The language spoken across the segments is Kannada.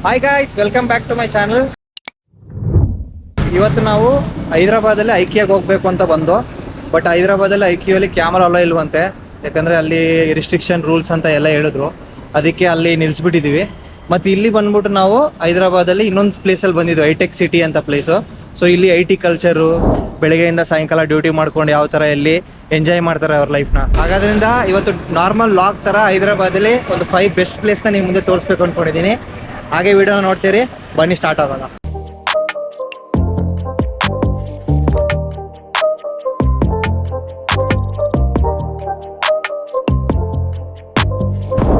Hi guys, welcome back to my channel. ಇವತ್ತು ನಾವು ಹೈದರಾಬಾದಲ್ಲಿ ಐಕಿಯಾಗೆ ಹೋಗ್ಬೇಕು ಅಂತ ಬಂದು, ಬಟ್ ಹೈದರಾಬಾದಲ್ಲಿ ಐಕಿಯಲ್ಲಿ ಕ್ಯಾಮರಾ ಅಲೋ ಇಲ್ವಂತೆ. ಯಾಕಂದರೆ ಅಲ್ಲಿ ರಿಸ್ಟ್ರಿಕ್ಷನ್ ರೂಲ್ಸ್ ಅಂತ ಎಲ್ಲ ಹೇಳಿದ್ರು. ಅದಕ್ಕೆ ಅಲ್ಲಿ ನಿಲ್ಲಿಸ್ಬಿಟ್ಟಿದ್ದೀವಿ. ಮತ್ತು ಇಲ್ಲಿ ಬಂದ್ಬಿಟ್ಟು ನಾವು ಹೈದರಾಬಾದಲ್ಲಿ ಇನ್ನೊಂದು ಪ್ಲೇಸಲ್ಲಿ ಬಂದಿದ್ವಿ, ಹೈಟೆಕ್ ಸಿಟಿ ಅಂತ ಪ್ಲೇಸು. ಸೊ ಇಲ್ಲಿ IT ಕಲ್ಚರು, ಬೆಳಗ್ಗೆಯಿಂದ ಸಾಯಂಕಾಲ ಡ್ಯೂಟಿ ಮಾಡ್ಕೊಂಡು ಯಾವ ಥರ ಇಲ್ಲಿ ಎಂಜಾಯ್ ಮಾಡ್ತಾರೆ ಅವ್ರ ಲೈಫ್ನ. ಹಾಗಾದ್ರಿಂದ ಇವತ್ತು ನಾರ್ಮಲ್ ಲಾಗ್ ಥರ ಹೈದರಾಬಾದಲ್ಲಿ ಒಂದು 5 ಬೆಸ್ಟ್ ಪ್ಲೇಸ್ನ ನಿಮ್ಮ ಮುಂದೆ ತೋರಿಸ್ಬೇಕು ಅಂದ್ಕೊಂಡಿದ್ದೀನಿ. ಹಾಗೆ ವಿಡಿಯೋನ ನೋಡ್ತೀರಿ, ಬನ್ನಿ ಸ್ಟಾರ್ಟ್ ಆಗೋಣ.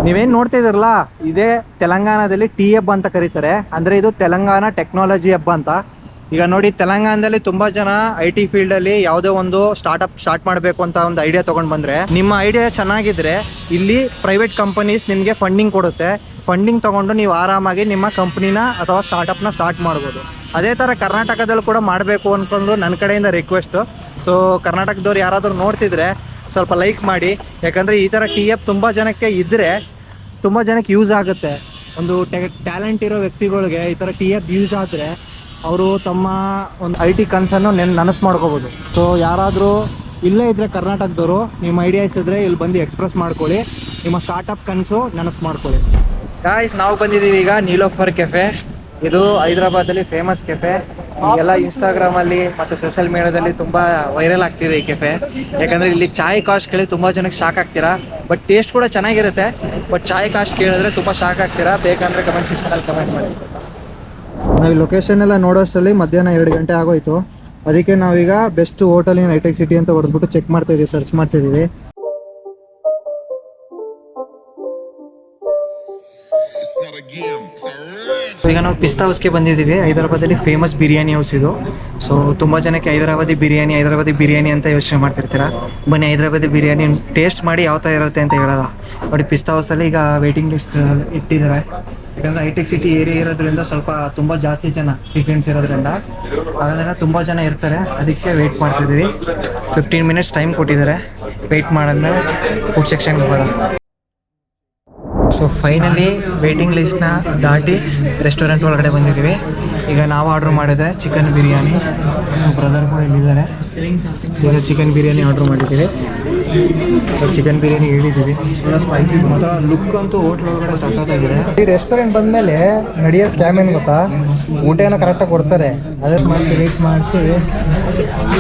ನೀವೇನು ನೋಡ್ತಾ ಇದ್ದೀರಲ್ಲ, ಇದೇ ತೆಲಂಗಾಣದಲ್ಲಿ ಟಿ ಹಬ್ ಅಂತ ಕರೀತಾರೆ. ಅಂದರೆ ಇದು ತೆಲಂಗಾಣ ಟೆಕ್ನಾಲಜಿ ಹಬ್ ಅಂತ. ಈಗ ನೋಡಿ, ತೆಲಂಗಾಣದಲ್ಲಿ ತುಂಬ ಜನ IT ಫೀಲ್ಡಲ್ಲಿ ಯಾವುದೋ ಒಂದು ಸ್ಟಾರ್ಟ್ ಮಾಡಬೇಕು ಅಂತ ಒಂದು ಐಡಿಯಾ ತೊಗೊಂಡು ಬಂದರೆ, ನಿಮ್ಮ ಐಡಿಯಾ ಚೆನ್ನಾಗಿದ್ದರೆ ಇಲ್ಲಿ ಪ್ರೈವೇಟ್ ಕಂಪನೀಸ್ ನಿಮಗೆ ಫಂಡಿಂಗ್ ಕೊಡುತ್ತೆ. ಫಂಡಿಂಗ್ ತೊಗೊಂಡು ನೀವು ಆರಾಮಾಗಿ ನಿಮ್ಮ ಕಂಪ್ನಿನ ಅಥವಾ ಸ್ಟಾರ್ಟಪ್ನ ಸ್ಟಾರ್ಟ್ ಮಾಡ್ಬೋದು. ಅದೇ ಥರ ಕರ್ನಾಟಕದಲ್ಲಿ ಕೂಡ ಮಾಡಬೇಕು ಅಂದ್ಕೊಂಡು ನನ್ನ ಕಡೆಯಿಂದ ರಿಕ್ವೆಸ್ಟು. ಸೊ ಕರ್ನಾಟಕದವ್ರು ಯಾರಾದರೂ ನೋಡ್ತಿದ್ರೆ ಸ್ವಲ್ಪ ಲೈಕ್ ಮಾಡಿ. ಯಾಕಂದರೆ ಈ ಥರ ಟಿ ಹಬ್ ತುಂಬ ಜನಕ್ಕೆ ಇದ್ದರೆ ತುಂಬ ಜನಕ್ಕೆ ಯೂಸ್ ಆಗುತ್ತೆ. ಒಂದು ಟ್ಯಾಲೆಂಟ್ ಇರೋ ವ್ಯಕ್ತಿಗಳಿಗೆ ಈ ಥರ ಟಿ ಹಬ್ ಯೂಸ್ ಆದರೆ ಅವರು ತಮ್ಮ ಒಂದು IT ಕನಸನ್ನು ನನಸು ಮಾಡ್ಕೋಬೋದು. ಸೊ ಯಾರಾದರೂ ಇಲ್ಲೇ ಇದ್ದರೆ ಕರ್ನಾಟಕದವರು, ನಿಮ್ಮ ಐಡಿಯಾಸ್ ಇದ್ದರೆ ಇಲ್ಲಿ ಬಂದು ಎಕ್ಸ್ಪ್ರೆಸ್ ಮಾಡ್ಕೊಳ್ಳಿ, ನಿಮ್ಮ ಸ್ಟಾರ್ಟಪ್ ಕನಸು ನನಸು ಮಾಡ್ಕೊಳ್ಳಿ. ಗಾಯ್ಸ್, ನಾವು ಬಂದಿದ್ದೀವಿ ಈಗ ನೀಲೋಫರ್ ಕೆಫೆ. ಇದು ಹೈದರಾಬಾದಲ್ಲಿ ಫೇಮಸ್ ಕೆಫೆ. ಈಗೆಲ್ಲ ಇನ್ಸ್ಟಾಗ್ರಾಮಲ್ಲಿ ಮತ್ತು ಸೋಷಿಯಲ್ ಮೀಡಿಯಾದಲ್ಲಿ ತುಂಬ ವೈರಲ್ ಆಗ್ತಿದೆ ಈ ಕೆಫೆ. ಯಾಕಂದರೆ ಇಲ್ಲಿ ಚಾಯ್ ಕಾಸ್ಟ್ ಕೇಳಿ ತುಂಬ ಜನಕ್ಕೆ ಶಾಕ್ ಆಗ್ತೀರಾ, ಬಟ್ ಟೇಸ್ಟ್ ಕೂಡ ಚೆನ್ನಾಗಿರುತ್ತೆ. ಬಟ್ ಚಾಯ್ ಕಾಸ್ಟ್ ಕೇಳಿದ್ರೆ ತುಂಬ ಶಾಕ್ ಆಗ್ತೀರಾ. ಬೇಕಂದರೆ ಕಮೆಂಟ್ ಸೆಕ್ಷನಲ್ಲಿ ಕಮೆಂಟ್ ಮಾಡಿ. ನಾವು ಲೊಕೇಶನ್ ಎಲ್ಲ ನೋಡೋಷ್ಟರಲ್ಲಿ ಮಧ್ಯಾಹ್ನ 2 ಗಂಟೆ ಆಗೋಯ್ತು. ಅದಕ್ಕೆ ನಾವೀಗ ಬೆಸ್ಟ್ ಹೋಟೆಲ್ ಇನ್ ಹೈಟೆಕ್ ಸಿಟಿ ಅಂತ ಹೊಡೆದ್ಬಿಟ್ಟು ಚೆಕ್ ಮಾಡ್ತಾಯಿದ್ದೀವಿ, ಸರ್ಚ್ ಮಾಡ್ತಾಯಿದ್ದೀವಿ. ಈಗ ನಾವು ಪಿಸ್ತಾ ಹೌಸ್ಗೆ ಬಂದಿದ್ದೀವಿ. ಹೈದರಾಬಾದಲ್ಲಿ ಫೇಮಸ್ ಬಿರಿಯಾನಿ ಹೌಸ್ ಇದು. ಸೊ ತುಂಬ ಜನಕ್ಕೆ ಹೈದರಾಬಾದಿ ಬಿರಿಯಾನಿ ಅಂತ ಯೋಚನೆ ಮಾಡ್ತಿರ್ತೀರ. ಬನ್ನಿ ಹೈದರಾಬಾದಿ ಬಿರಿಯಾನಿ ಟೇಸ್ಟ್ ಮಾಡಿ ಯಾವ ಥರ ಇರುತ್ತೆ ಅಂತ ಹೇಳೋದ. ನೋಡಿ, ಪಿಸ್ತಾ ಹೌಸಲ್ಲಿ ಈಗ ವೇಟಿಂಗ್ ಲಿಸ್ಟ್ ಇಟ್ಟಿದ್ದಾರೆ. ಯಾಕಂದರೆ ಹೈಟೆಕ್ ಸಿಟಿ ಏರಿಯಾ ಇರೋದ್ರಿಂದ ಸ್ವಲ್ಪ ತುಂಬ ಜಾಸ್ತಿ ಜನ ವೀಕೆಂಡ್ಸ್ ಇರೋದ್ರಿಂದ ಅದರಿಂದ ತುಂಬ ಜನ ಇರ್ತಾರೆ. ಅದಕ್ಕೆ ವೆಯ್ಟ್ ಮಾಡ್ತಿದ್ದೀವಿ. 15 ಮಿನಿಟ್ಸ್ ಟೈಮ್ ಕೊಟ್ಟಿದ್ದಾರೆ. ವೆಯ್ಟ್ ಮಾಡಾದ್ಮೇಲೆ ಫುಡ್ ಸೆಕ್ಷನ್ಗೆ ಬರೋಣ. ಸೊ ಫೈನಲಿ ವೇಟಿಂಗ್ ಲಿಸ್ಟ್ನ ದಾಟಿ ರೆಸ್ಟೋರೆಂಟ್ ಒಳಗಡೆ ಬಂದಿದ್ದೀವಿ. ಈಗ ನಾವು ಆರ್ಡ್ರ್ ಮಾಡಿದೆ ಚಿಕನ್ ಬಿರಿಯಾನಿ. ಸೊ ಬ್ರದರ್ ಕೂಡ ಇಲ್ಲಿದ್ದಾರೆ. ಈಗ ಚಿಕನ್ ಬಿರಿಯಾನಿ ಆರ್ಡ್ರ್ ಮಾಡಿದ್ದೀವಿ. ಚಿಕನ್ ಬಿರಿಯಾನಿ ಹೇಳಿದ್ದೀವಿ. ಮಾತ್ರ ಲುಕ್ ಅಂತೂ ಹೋಟ್ಲ್ ಒಳಗಡೆ ಸಖತ್ತಾಗಿದೆ. ಈ ರೆಸ್ಟೋರೆಂಟ್ ಬಂದಮೇಲೆ ನಡೆಯೋ ಸ್ಕ್ಯಾಮ್ ಏನು ಗೊತ್ತಾ, ಊಟ ಏನೋ ಕರೆಕ್ಟಾಗಿ ಕೊಡ್ತಾರೆ. ಅದಕ್ಕೆ ಮಾಡಿಸಿ ವೆಯ್ಟ್ ಮಾಡಿಸಿ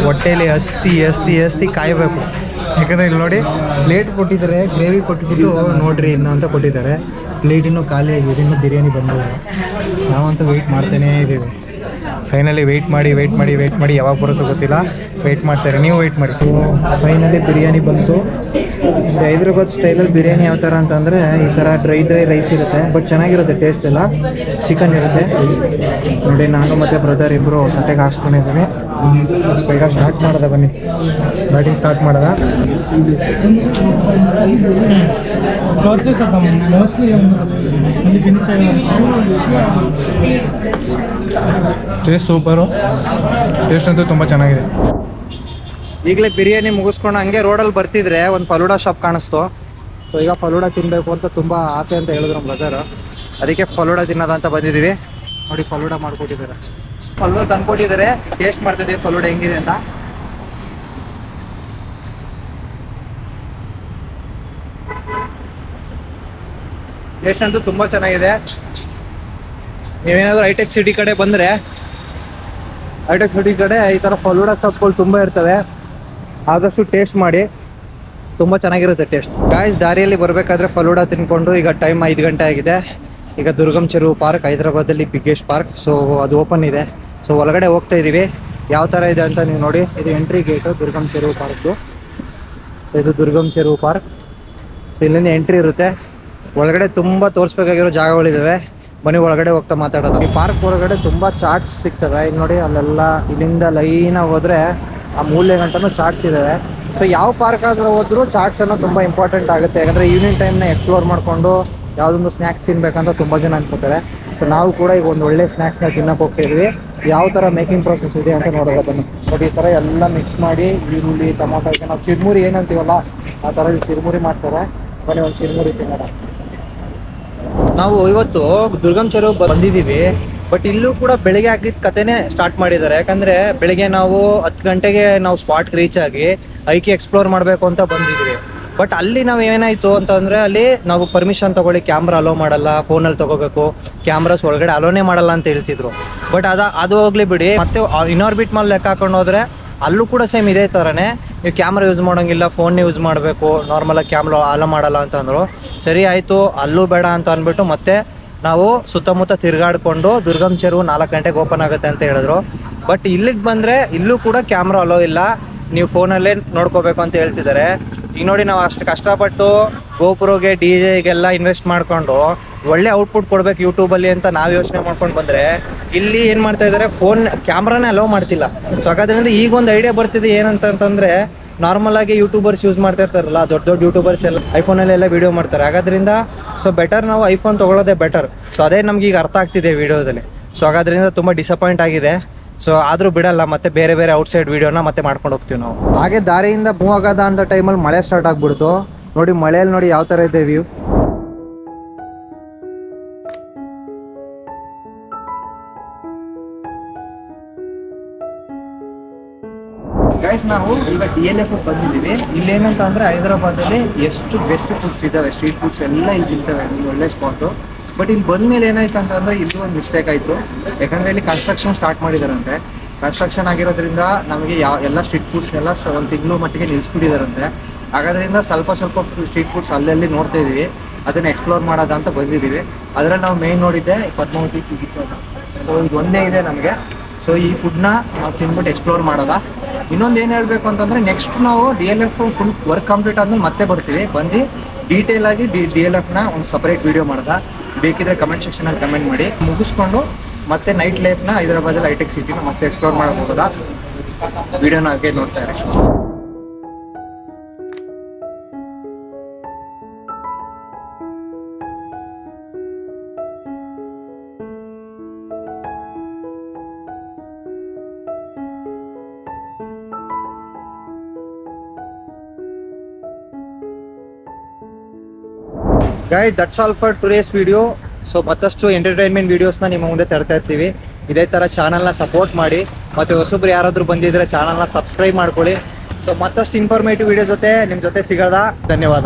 ಹೊಟ್ಟೆಯಲ್ಲಿ ಹಸ್ತಿ ಕಾಯಬೇಕು. ಯಾಕಂದರೆ ಇಲ್ಲಿ ನೋಡಿ, ಪ್ಲೇಟ್ ಕೊಟ್ಟಿದ್ದಾರೆ, ಗ್ರೇವಿ ಕೊಟ್ಬಿಟ್ಟು ನೋಡ್ರಿ ಇನ್ನು ಅಂತ ಕೊಟ್ಟಿದ್ದಾರೆ. ಪ್ಲೇಟ್ ಇನ್ನೂ ಖಾಲಿ ಆಗಿದೆ, ಇನ್ನೂ ಬಿರಿಯಾನಿ ಬಂದಿದೆ. ನಾವಂತೂ ವೆಯ್ಟ್ ಮಾಡ್ತಾನೇ ಇದ್ದೀವಿ. ಫೈನಲಿ ವೆಯ್ಟ್ ಮಾಡಿ ಯಾವಾಗ ಬರುತ್ತೋ ಗೊತ್ತಿಲ್ಲ, ವೆಯ್ಟ್ ಮಾಡ್ತಾರೆ. ನೀವು ವೆಯ್ಟ್ ಮಾಡಿ. ಫೈನಲಿ ಬಿರಿಯಾನಿ ಬಂತು. ಹೈದರಾಬಾದ್ ಸ್ಟೈಲಲ್ಲಿ ಬಿರಿಯಾನಿ ಯಾವ ಥರ ಅಂತಂದರೆ, ಈ ಥರ ಡ್ರೈ ರೈಸ್ ಇರುತ್ತೆ, ಬಟ್ ಚೆನ್ನಾಗಿರುತ್ತೆ ಟೇಸ್ಟ್ ಎಲ್ಲ. ಚಿಕನ್ ಇರುತ್ತೆ ನೋಡಿ. ನಾನು ಮತ್ತು ಬ್ರದರ್ ಇಬ್ಬರು ಹೊಟ್ಟೆಗೆ ಹಾಕ್ಸ್ಕೊಂಡಿದ್ದೀವಿ. ಈಗ ಸ್ಟಾರ್ಟ್ ಮಾಡೋದ, ಬನ್ನಿ ಬ್ಯಾಟಿಂಗ್ ಸ್ಟಾರ್ಟ್ ಮಾಡೋದ. Taste super. ಟೇಸ್ಟ್ ಅಂತೂ ತುಂಬ ಚೆನ್ನಾಗಿದೆ. ಈಗಲೇ ಬಿರಿಯಾನಿ ಮುಗಿಸ್ಕೊಂಡು ಹಂಗೆ ರೋಡಲ್ಲಿ ಬರ್ತಿದ್ರೆ ಒಂದು ಫಲೂಡಾ ಶಾಪ್ ಕಾಣಿಸ್ತು. ಸೊ ಈಗ ಫಲೂಡಾ ತಿನ್ನಬೇಕು ಅಂತ ತುಂಬ ಆಸೆ ಅಂತ ಹೇಳಿದ್ರು ನಮ್ಮ ಬ್ರದರ್. ಅದಕ್ಕೆ ಫಲೂಡಾ ತಿನ್ನೋದಂತ ಬಂದಿದ್ದೀವಿ. ನೋಡಿ, ಫಲೂಡಾ ಮಾಡಿಕೊಟ್ಟಿದ್ದಾರೆ, ಫಲೂಡಾ ತಂದ್ಕೊಟ್ಟಿದ್ದಾರೆ. ಟೇಸ್ಟ್ ಮಾಡ್ತಿದ್ದೀವಿ ಫಲೂಡಾ ಹೆಂಗಿದೆ ಅಂತ. ಟೇಸ್ಟ್ ಅಂತೂ ತುಂಬ ಚೆನ್ನಾಗಿದೆ. ನೀವೇನಾದರೂ ಹೈಟೆಕ್ ಸಿಟಿ ಕಡೆ ಬಂದರೆ, ಹೈಟೆಕ್ ಸಿಟಿ ಕಡೆ ಈ ಥರ ಫಲೂಡಾ ಶಾಪ್ಗಳು ತುಂಬ ಇರ್ತವೆ. ಆದಷ್ಟು ಟೇಸ್ಟ್ ಮಾಡಿ, ತುಂಬ ಚೆನ್ನಾಗಿರುತ್ತೆ ಟೇಸ್ಟ್. ಗಾಯ್ಸ್, ದಾರಿಯಲ್ಲಿ ಬರಬೇಕಾದ್ರೆ ಫಲೂಡಾ ತಿನ್ಕೊಂಡು ಈಗ ಟೈಮ್ 5 ಗಂಟೆ ಆಗಿದೆ. ಈಗ ದುರ್ಗಮ್ Cheruvu park, ಹೈದರಾಬಾದಲ್ಲಿ biggest park. So ಅದು ಓಪನ್ ಇದೆ. ಸೊ ಒಳಗಡೆ ಹೋಗ್ತಾ ಇದ್ದೀವಿ. ಯಾವ ಥರ ಇದೆ ಅಂತ ನೀವು ನೋಡಿ. ಇದು ಎಂಟ್ರಿ ಗೇಟು ದುರ್ಗಮ್ ಚೆರುವು ಪಾರ್ಕ್ದು. ಸೊ ಇದು ದುರ್ಗಮ್ ಚೆರುವು ಪಾರ್ಕ್. ಸೊ ಇಲ್ಲಿಂದ ಎಂಟ್ರಿ ಇರುತ್ತೆ. ಒಳಗಡೆ ತುಂಬ ತೋರಿಸ್ಬೇಕಾಗಿರೋ ಜಾಗಗಳಿದ್ದಾವೆ. ಬನ್ನಿ ಒಳಗಡೆ ಹೋಗ್ತಾ ಮಾತಾಡೋದು. ಈ ಪಾರ್ಕ್ ಒಳಗಡೆ ತುಂಬ ಚಾಟ್ಸ್ ಸಿಗ್ತವೆ. ಇಲ್ಲಿ ನೋಡಿ, ಅಲ್ಲೆಲ್ಲ ಇಲ್ಲಿಂದ ಲೈನಾಗಿ ಹೋದರೆ ಆ ಮೂಲೆ ಗಂಟನೂ ಚಾಟ್ಸ್ ಇದ್ದಾವೆ. ಸೊ ಯಾವ ಪಾರ್ಕ್ ಆದರೂ ಹೋದ್ರೂ ಚಾಟ್ಸ್ ಅನ್ನೋ ತುಂಬ ಇಂಪಾರ್ಟೆಂಟ್ ಆಗುತ್ತೆ. ಯಾಕಂದರೆ ಈವ್ನಿಂಗ್ ಟೈಮ್ನ ಎಕ್ಸ್ಪ್ಲೋರ್ ಮಾಡಿಕೊಂಡು ಯಾವುದೊಂದು ಸ್ನ್ಯಾಕ್ಸ್ ತಿನ್ಬೇಕಂತ ತುಂಬ ಜನ ಅನ್ಕೋತಾರೆ. ಸೊ ನಾವು ಕೂಡ ಈಗ ಒಂದು ಒಳ್ಳೆ ಸ್ನ್ಯಾಕ್ಸ್ನ ತಿನ್ನೋಕೆ ಹೋಗ್ತಿದ್ವಿ. ಯಾವ ಥರ ಮೇಕಿಂಗ್ ಪ್ರೊಸೆಸ್ ಇದೆ ಅಂತ ನೋಡೋದು. ಬನ್ನಿ ನೋಡಿ, ಈ ಥರ ಎಲ್ಲ ಮಿಕ್ಸ್ ಮಾಡಿ ಈರುಳ್ಳಿ ಟೊಮೊಟೊ ಹಾಕಿ ನಾವು ಚಿರ್ಮುರಿ ಏನಂತೀವಲ್ಲ ಆ ಥರ ಚಿರ್ಮುರಿ ಮಾಡ್ತಾರೆ. ಬನ್ನಿ ಒಂದು ಚಿರ್ಮುರಿ ತಿನ್ನೋಣ. ನಾವು ಇವತ್ತು ದುರ್ಗಂ ಚೆರುವು ಬಂದಿದ್ದೀವಿ. ಬಟ್ ಇಲ್ಲೂ ಕೂಡ ಬೆಳಿಗ್ಗೆ ಆಗಿದ್ದ ಕತೆನೇ ಸ್ಟಾರ್ಟ್ ಮಾಡಿದ್ದಾರೆ. ಯಾಕಂದರೆ ಬೆಳಿಗ್ಗೆ ನಾವು 10 ಗಂಟೆಗೆ ನಾವು ಸ್ಪಾಟ್ಗೆ ರೀಚ್ ಆಗಿ ಐಕಿ ಎಕ್ಸ್ಪ್ಲೋರ್ ಮಾಡಬೇಕು ಅಂತ ಬಂದಿದ್ವಿ. ಬಟ್ ಅಲ್ಲಿ ನಾವು ಏನಾಯಿತು ಅಂತಂದರೆ ಅಲ್ಲಿ ನಾವು ಪರ್ಮಿಷನ್ ತೊಗೊಳ್ಳಿ, ಕ್ಯಾಮ್ರಾ ಅಲೋ ಮಾಡಲ್ಲ, ಫೋನಲ್ಲಿ ತೊಗೋಬೇಕು, ಕ್ಯಾಮ್ರಾಸ್ ಒಳಗಡೆ ಅಲೋನೇ ಮಾಡಲ್ಲ ಅಂತ ಹೇಳ್ತಿದ್ರು. ಬಟ್ ಅದು ಹೋಗ್ಲಿ ಬಿಡಿ. ಮತ್ತೆ ಇನಾರ್ಬಿಟ್ ಮಾಲ್ ಲೆಕ್ಕ ಹಾಕೊಂಡು ಹೋದರೆ ಅಲ್ಲೂ ಕೂಡ ಸೇಮ್ ಇದೇ ಥರನೇ, ನೀವು ಕ್ಯಾಮ್ರಾ ಯೂಸ್ ಮಾಡೋಂಗಿಲ್ಲ, ಫೋನ್ನೇ ಯೂಸ್ ಮಾಡಬೇಕು, ನಾರ್ಮಲಾಗಿ ಕ್ಯಾಮ್ರಾ ಅಲೋ ಮಾಡಲ್ಲ ಅಂತಂದರು. ಸರಿ ಆಯಿತು, ಅಲ್ಲೂ ಬೇಡ ಅಂತ ಅಂದ್ಬಿಟ್ಟು ಮತ್ತೆ ನಾವು ಸುತ್ತಮುತ್ತ ತಿರುಗಾಡಿಕೊಂಡು ದುರ್ಗಂ ಚೆರುವು 4 ಗಂಟೆಗೆ ಓಪನ್ ಆಗುತ್ತೆ ಅಂತ ಹೇಳಿದ್ರು. ಬಟ್ ಇಲ್ಲಿಗೆ ಬಂದರೆ ಇಲ್ಲೂ ಕೂಡ ಕ್ಯಾಮ್ರಾ ಅಲೋ ಇಲ್ಲ, ನೀವು ಫೋನಲ್ಲೇ ನೋಡ್ಕೋಬೇಕು ಅಂತ ಹೇಳ್ತಿದ್ದಾರೆ. ಈಗ ನೋಡಿ, ನಾವು ಅಷ್ಟು ಕಷ್ಟಪಟ್ಟು ಗೋಪುರಗೆ DJಗೆಲ್ಲ ಇನ್ವೆಸ್ಟ್ ಮಾಡಿಕೊಂಡು ಒಳ್ಳೆ ಔಟ್ಪುಟ್ ಕೊಡ್ಬೇಕು ಯೂಟ್ಯೂಬಲ್ಲಿ ಅಂತ ನಾವು ಯೋಚನೆ ಮಾಡ್ಕೊಂಡು ಬಂದರೆ ಇಲ್ಲಿ ಏನು ಮಾಡ್ತಾ ಇದ್ದಾರೆ, ಫೋನ್ ಕ್ಯಾಮ್ರಾನೇ ಅಲೋ ಮಾಡ್ತಿಲ್ಲ. ಸೊ ಹಾಗಾದ್ರಿಂದ ಈಗ ಒಂದು ಐಡಿಯಾ ಬರ್ತಿದೆ ಏನಂತಂದರೆ, ನಾರ್ಮಲ್ ಆಗಿ ಯೂಟ್ಯೂಬರ್ಸ್ ಯೂಸ್ ಮಾಡ್ತಾ ಇರ್ತಾರಲ್ಲ, ದೊಡ್ಡ ದೊಡ್ಡ ಯೂಟ್ಯೂಬರ್ಸ್ ಎಲ್ಲ ಐಫೋನಲ್ಲೆಲ್ಲ ವೀಡಿಯೋ ಮಾಡ್ತಾರೆ. ಹಾಗಾದ್ರಿಂದ ಸೊ ಬೆಟರ್ ನಾವು ಐಫೋನ್ ತೊಗೊಳ್ಳೋದೇ ಬೆಟರ್. ಸೊ ಅದೇ ನಮ್ಗೆ ಈಗ ಅರ್ಥ ಆಗ್ತಿದೆ ವೀಡಿಯೋದಲ್ಲಿ. ಸೊ ಹಾಗಾದ್ರಿಂದ ತುಂಬ ಡಿಸಪಾಯಿಂಟ್ ಆಗಿದೆ. ಸೊ ಆದರೂ ಬಿಡಲ್ಲ, ಮತ್ತೆ ಬೇರೆ ಬೇರೆ ಔಟ್ಸೈಡ್ ವೀಡಿಯೋನ ಮತ್ತೆ ಮಾಡ್ಕೊಂಡು ಹೋಗ್ತೀವಿ ನಾವು. ಹಾಗೆ ದಾರಿಯಿಂದ ಮೂವ್ ಆಗದ ಅಂತ ಟೈಮಲ್ಲಿ ಮಳೆ ಸ್ಟಾರ್ಟ್ ಆಗಿಬಿಡ್ತು. ನೋಡಿ ಮಳೆಯಲ್ಲಿ ನೋಡಿ ಯಾವ ಥರ ಇದೆ ವ್ಯೂ. ಗೈಸ್, ನಾವು ಈಗ DLF ಬಂದಿದ್ದೀವಿ. ಇಲ್ಲೇನಂತ ಅಂದರೆ ಹೈದರಾಬಾದಲ್ಲಿ ಎಷ್ಟು ಬೆಸ್ಟ್ ಫುಡ್ಸ್ ಇದ್ದಾವೆ, ಸ್ಟ್ರೀಟ್ ಫುಡ್ಸ್ ಎಲ್ಲ ಇಲ್ಲಿ ಸಿಗ್ತವೆ, ಒಳ್ಳೆ ಸ್ಪಾಟು. ಬಟ್ ಇಲ್ಲಿ ಬಂದಮೇಲೆ ಏನಾಯ್ತು ಅಂತಂದರೆ ಇಲ್ಲಿ ಒಂದು ಮಿಸ್ಟೇಕ್ ಆಯಿತು. ಯಾಕಂದರೆ ಇಲ್ಲಿ ಕನ್ಸ್ಟ್ರಕ್ಷನ್ ಸ್ಟಾರ್ಟ್ ಮಾಡಿದಾರಂತೆ. ಕನ್ಸ್ಟ್ರಕ್ಷನ್ ಆಗಿರೋದ್ರಿಂದ ನಮಗೆ ಎಲ್ಲ ಸ್ಟ್ರೀಟ್ ಫುಡ್ಸ್ನೆಲ್ಲ 1 ತಿಂಗಳು ಮಟ್ಟಿಗೆ ನಿಲ್ಲಿಸ್ಬಿಟ್ಟಿದಾರಂತೆ. ಹಾಗಾದ್ರಿಂದ ಸ್ವಲ್ಪ ಸ್ಟ್ರೀಟ್ ಫುಡ್ಸ್ ಅಲ್ಲಲ್ಲಿ ನೋಡ್ತಾ ಇದ್ದೀವಿ, ಅದನ್ನು ಎಕ್ಸ್ಪ್ಲೋರ್ ಮಾಡೋದ ಅಂತ ಬಂದಿದ್ದೀವಿ. ಅದರಲ್ಲಿ ನಾವು ಮೇಯ್ನ್ ನೋಡಿದ್ದೆ ಪದ್ಮಾವತಿ ಕಿಚನ್. ಸೊ ಇದು ಒಂದೇ ಇದೆ ನಮಗೆ. ಸೊ ಈ ಫುಡ್ನ ನಾವು ತಿಂದ್ಬಿಟ್ಟು ಎಕ್ಸ್ಪ್ಲೋರ್ ಮಾಡೋದ. ಇನ್ನೊಂದು ಏನು ಹೇಳಬೇಕು ಅಂತಂದರೆ, ನೆಕ್ಸ್ಟ್ ನಾವು DLF ಫುಲ್ ವರ್ಕ್ ಕಂಪ್ಲೀಟ್ ಆದ್ಮೇಲೆ ಮತ್ತೆ ಬರ್ತೀವಿ. ಬಂದು ಡೀಟೇಲ್ ಆಗಿ DLFನ ಒಂದು ಸಪ್ರೇಟ್ ವೀಡಿಯೋ ಮಾಡೋದ. ಬೇಕಿದ್ರೆ ಕಮೆಂಟ್ ಸೆಕ್ಷನಲ್ಲಿ ಕಮೆಂಟ್ ಮಾಡಿ. ಮುಗಿಸ್ಕೊಂಡು ಮತ್ತೆ ನೈಟ್ ಲೈಫ್ನ ಹೈದರಾಬಾದಲ್ಲಿ ಹೈಟೆಕ್ ಸಿಟಿನ ಮತ್ತೆ ಎಕ್ಸ್ಪ್ಲೋರ್ ಮಾಡೋಕೆ ಹೋಗೋದಾ. ವೀಡಿಯೋನ ಹಾಗೆ ನೋಡ್ತಾ ಇರಿ. Guys, that's all for today's video. So ಮತ್ತಷ್ಟು ಎಂಟರ್ಟೈನ್ಮೆಂಟ್ ವೀಡಿಯೋಸ್ನ ನಿಮ್ಮ ಮುಂದೆ ತರ್ತಾ ಇರ್ತೀವಿ. ಇದೇ ಥರ ಚಾನಲ್ನ ಸಪೋರ್ಟ್ ಮಾಡಿ. ಮತ್ತು ಹೊಸಬ್ರು ಯಾರಾದರೂ ಬಂದಿದ್ದರೆ ಚಾನಲ್ನ ಸಬ್ಸ್ಕ್ರೈಬ್ ಮಾಡ್ಕೊಳ್ಳಿ. ಸೊ ಮತ್ತಷ್ಟು ಇನ್ಫಾರ್ಮೇಟಿವ್ ವೀಡಿಯೋ ಜೊತೆ ನಿಮ್ಮ ಜೊತೆ ಸಿಗೋದ. ಧನ್ಯವಾದ.